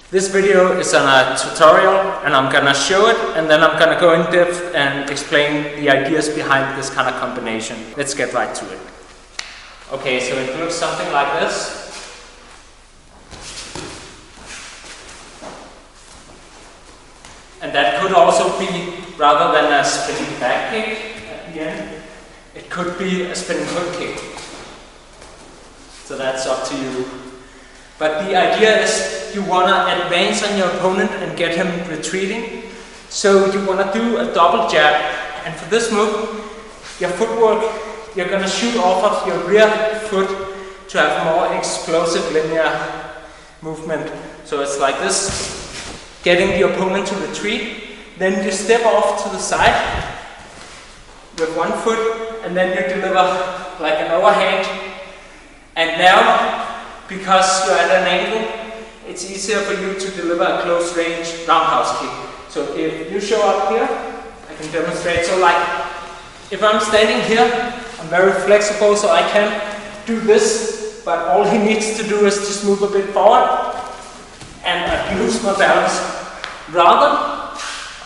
This video is on a tutorial and I'm gonna show it and then I'm gonna go in depth and explain the ideas behind this kind of combination. Let's get right to it. Okay, so it looks something like this. And that could also be, rather than a spinning back kick at the end, it could be a spinning hook kick. So that's up to you. But the idea is you want to advance on your opponent and get him retreating. So you want to do a double jab. And for this move, your footwork, you're going to shoot off of your rear foot to have more explosive linear movement. So it's like this, getting the opponent to retreat. Then you step off to the side with one foot and then you deliver like an overhand. And now, because you're at an angle, it's easier for you to deliver a close range roundhouse kick. So if you show up here, I can demonstrate. So like, if I'm standing here, I'm very flexible, so I can do this, but all he needs to do is just move a bit forward, and I lose my balance. Rather,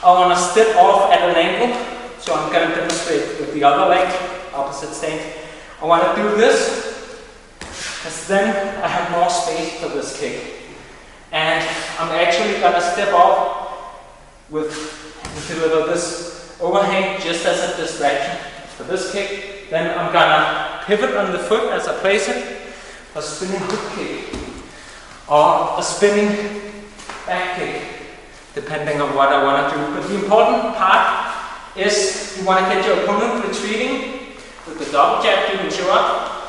I want to step off at an angle, so I'm going to demonstrate with the other leg, opposite stance. I want to do this, because then I have more space for this kick. And I'm actually going to step off to deliver this overhand just as a distraction for this kick. Then I'm going to pivot on the foot as I place it, a spinning hook kick, or a spinning back kick, depending on what I want to do. But the important part is you want to get your opponent retreating with the double jab. You can show up.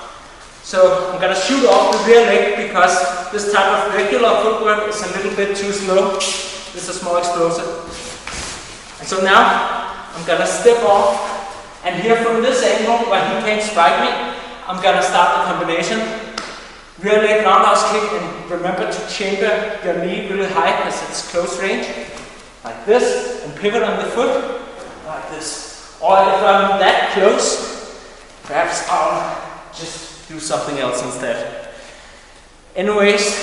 So I'm going to shoot off the rear leg because this type of regular footwork is a little bit too slow. This is more explosive. And so now I'm going to step off, and here from this angle where he can't strike me, I'm going to start the combination. Rear leg roundhouse kick, and remember to chamber your knee really high because it's close range. Like this, and pivot on the foot, like this. Or if I'm that close, perhaps I'll just do something else instead. Anyways,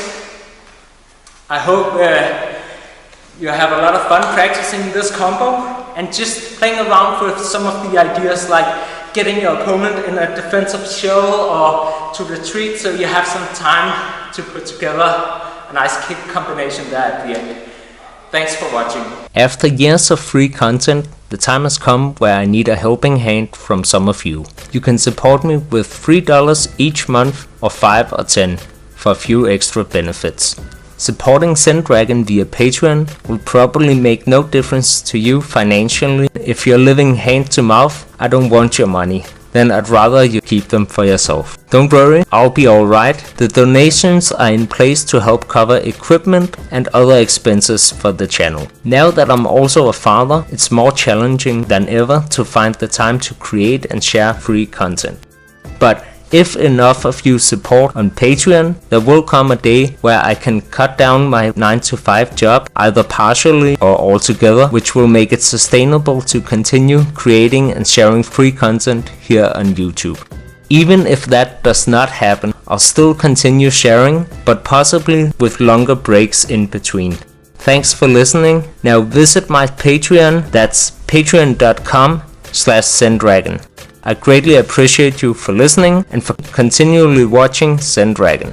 I hope you have a lot of fun practicing this combo and just playing around with some of the ideas like getting your opponent in a defensive shell or to retreat, so you have some time to put together a nice kick combination there at the end. Thanks for watching. After years of free content, the time has come where I need a helping hand from some of you. You can support me with $3 each month or 5 or 10 for a few extra benefits. Supporting Zen-Dragon via Patreon will probably make no difference to you financially. If you're living hand to mouth, I don't want your money. Then I'd rather you keep them for yourself. Don't worry, I'll be alright. The donations are in place to help cover equipment and other expenses for the channel. Now that I'm also a father, it's more challenging than ever to find the time to create and share free content. But if enough of you support on Patreon, there will come a day where I can cut down my 9-to-5 job, either partially or altogether, which will make it sustainable to continue creating and sharing free content here on YouTube. Even if that does not happen, I'll still continue sharing, but possibly with longer breaks in between. Thanks for listening. Now visit my Patreon, that's patreon.com/Zen-Dragon. I greatly appreciate you for listening and for continually watching Zen-Dragon.